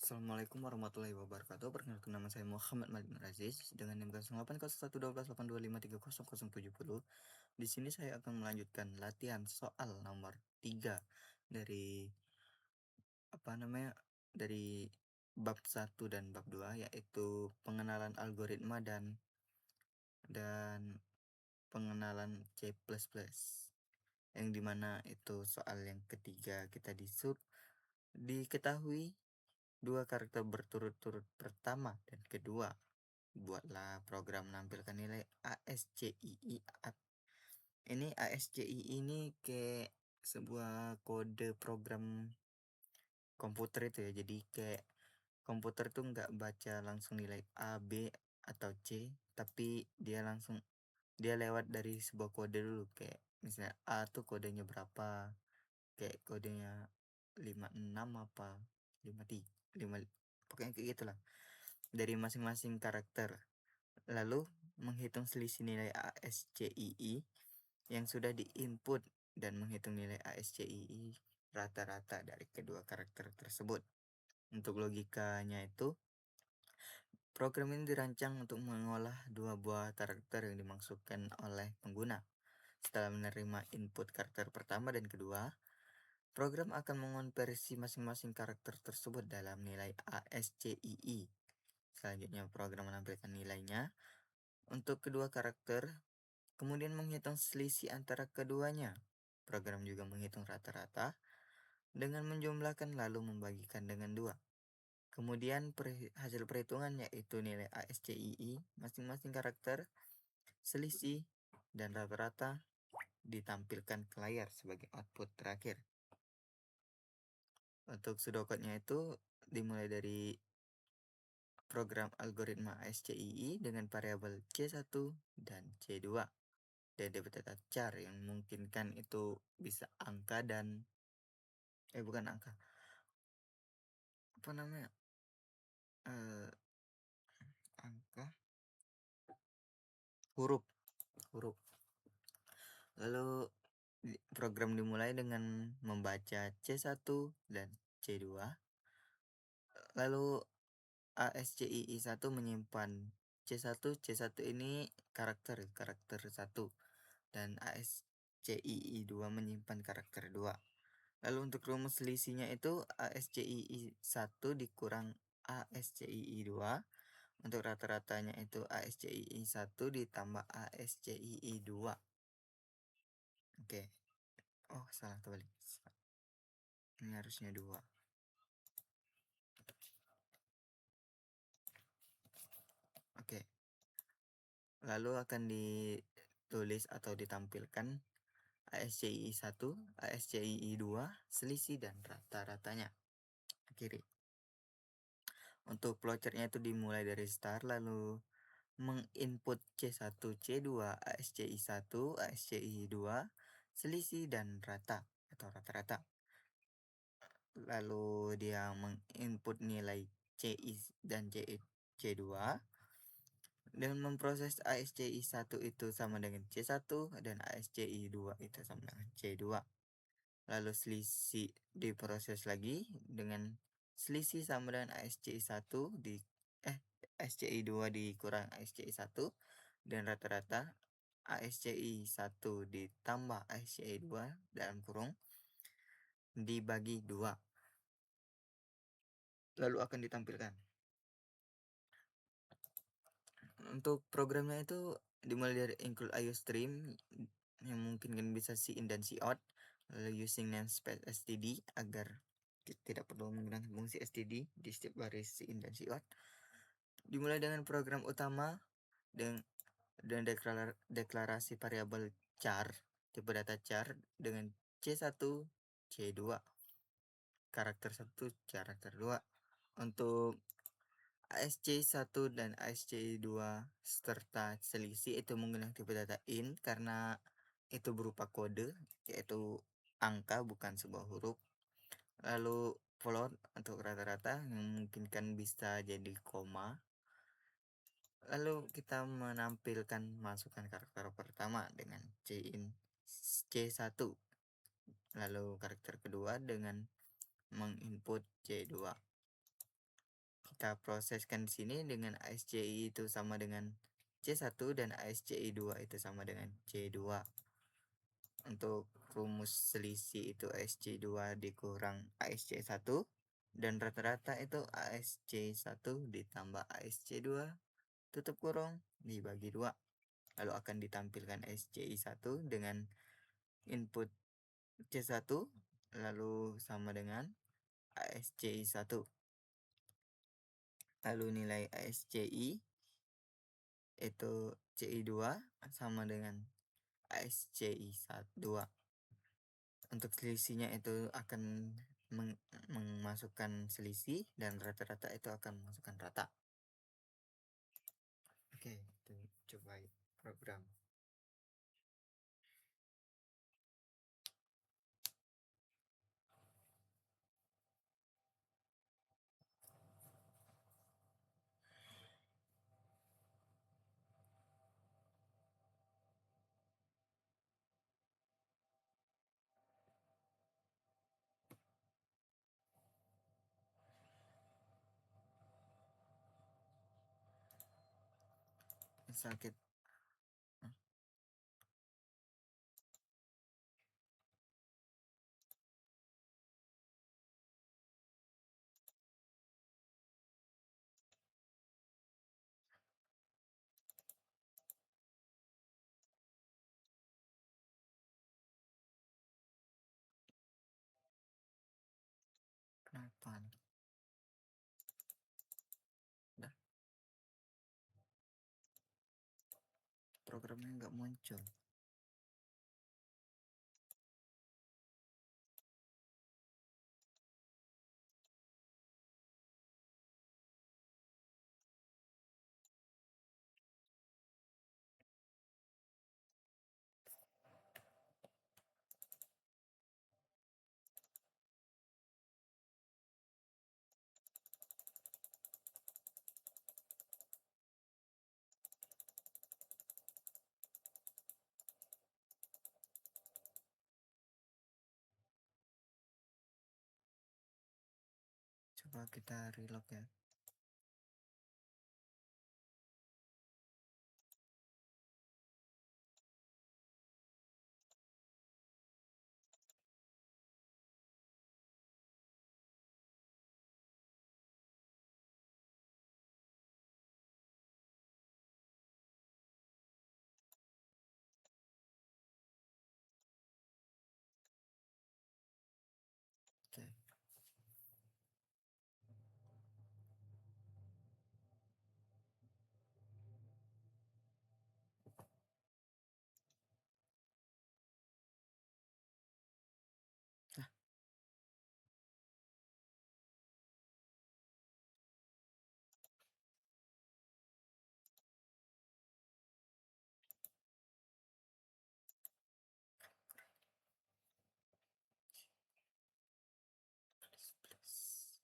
Assalamualaikum warahmatullahi wabarakatuh. Perkenalkan nama saya Muhammad Malik Nur Aziz dengan NIM 08011282530070. Di sini saya akan melanjutkan latihan soal nomor 3 dari dari bab 1 dan bab 2, yaitu pengenalan algoritma dan pengenalan C++. Yang dimana itu soal yang ketiga kita diketahui dua karakter berturut-turut pertama dan kedua. Buatlah program menampilkan nilai ASCII. Ini ASCII ini kayak sebuah kode program komputer itu ya. Jadi kayak komputer tuh nggak baca langsung nilai A, B, atau C, tapi dia lewat dari sebuah kode dulu. Kayak misalnya A tuh kodenya berapa, kayak kodenya 56 apa 53 5, pokoknya kayak gitulah, dari masing-masing karakter. Lalu menghitung selisih nilai ASCII yang sudah diinput dan menghitung nilai ASCII rata-rata dari kedua karakter tersebut. Untuk logikanya itu, program ini dirancang untuk mengolah dua buah karakter yang dimaksudkan oleh pengguna. Setelah menerima input karakter pertama dan kedua, program akan mengonversi masing-masing karakter tersebut dalam nilai ASCII. Selanjutnya program menampilkan nilainya untuk kedua karakter, kemudian menghitung selisih antara keduanya. Program juga menghitung rata-rata dengan menjumlahkan lalu membagikan dengan 2. Kemudian hasil perhitungan yaitu nilai ASCII masing-masing karakter, selisih, dan rata-rata ditampilkan ke layar sebagai output terakhir. Untuk pseudocode-nya itu dimulai dari program algoritma ASCII dengan variabel C1 dan C2 dan data char yang memungkinkan itu bisa angka dan bukan angka, apa namanya, angka, huruf. Lalu program dimulai dengan membaca C1 dan C2. Lalu ASCII 1 menyimpan C1 ini karakter 1 dan ASCII 2 menyimpan karakter 2. Lalu untuk rumus selisihnya itu ASCII 1 dikurang ASCII 2. Untuk rata-ratanya itu ASCII 1 ditambah ASCII 2. Oke. Oh, salah terbalik. Ini harusnya 2. Oke. Lalu akan ditulis atau ditampilkan ASCII 1, ASCII 2, selisih dan rata-ratanya ke kiri. Untuk flowchartnya itu dimulai dari start, lalu menginput C1, C2, ASCII 1, ASCII 2, selisih dan rata atau rata-rata. Lalu dia menginput nilai CI dan C2 dan memproses ASCII 1 itu sama dengan C1 dan ASCII 2 itu sama dengan C2. Lalu selisih diproses lagi dengan selisih sama dengan ASCII 1 ASCII 2 dikurang ASCII 1 dan rata-rata ASCII 1 ditambah ASCII 2 dalam kurung dibagi 2. Lalu akan ditampilkan. Untuk programnya itu dimulai dari include IOStream yang mungkin bisa in dan out, lalu using namespace std agar tidak perlu menggunakan fungsi std di setiap baris in dan out. Dimulai dengan program utama dan deklarasi variabel char tipe data char dengan C1, C2, karakter 1, karakter 2. Untuk ASCII 1 dan ASCII 2 serta selisih itu menggunakan tipe data int karena itu berupa kode, yaitu angka bukan sebuah huruf. Lalu float untuk rata-rata yang memungkinkan bisa jadi koma. Lalu kita menampilkan masukan karakter pertama dengan C1, lalu karakter kedua dengan menginput C2. kita proseskan di sini dengan ASCII itu sama dengan C1 dan ASCII 2 itu sama dengan C2. Untuk rumus selisih itu ASC 2 dikurang ASC 1 dan rata-rata itu ASC 1 ditambah ASC 2 tutup kurung dibagi 2. Lalu akan ditampilkan SCI 1 dengan input C1 lalu sama dengan ASCI 1. Lalu nilai ASCI itu CI2 sama dengan ASCI 2. Untuk selisihnya itu akan memasukkan selisih dan rata-rata itu akan memasukkan rata. Oke, itu coba program. Sakit. Kenapa? Dah, programnya nggak muncul. Coba kita reload ya. Oke. Nah, please.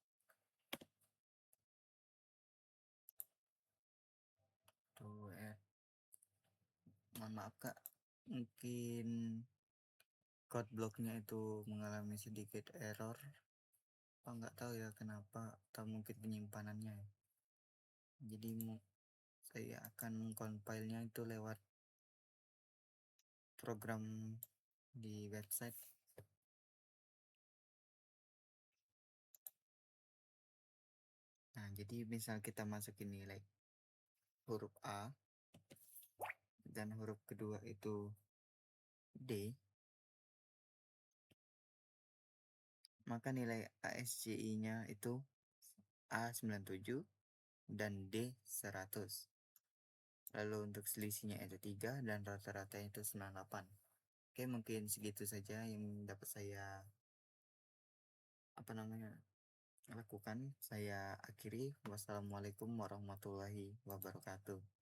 Tuh, mohon maaf Kak, mungkin code blocknya itu mengalami sedikit error. Apa nggak tahu ya kenapa, atau mungkin penyimpanannya ya. Jadi saya akan mengcompile-nya itu lewat program di website. Nah, jadi misal kita masukin nilai huruf A dan huruf kedua itu D, maka nilai ASCI-nya itu A97 dan D100. Lalu untuk selisihnya itu 3 dan rata-rata itu 98. Oke, mungkin segitu saja yang dapat saya lakukan. Saya akhiri. Wassalamualaikum warahmatullahi wabarakatuh.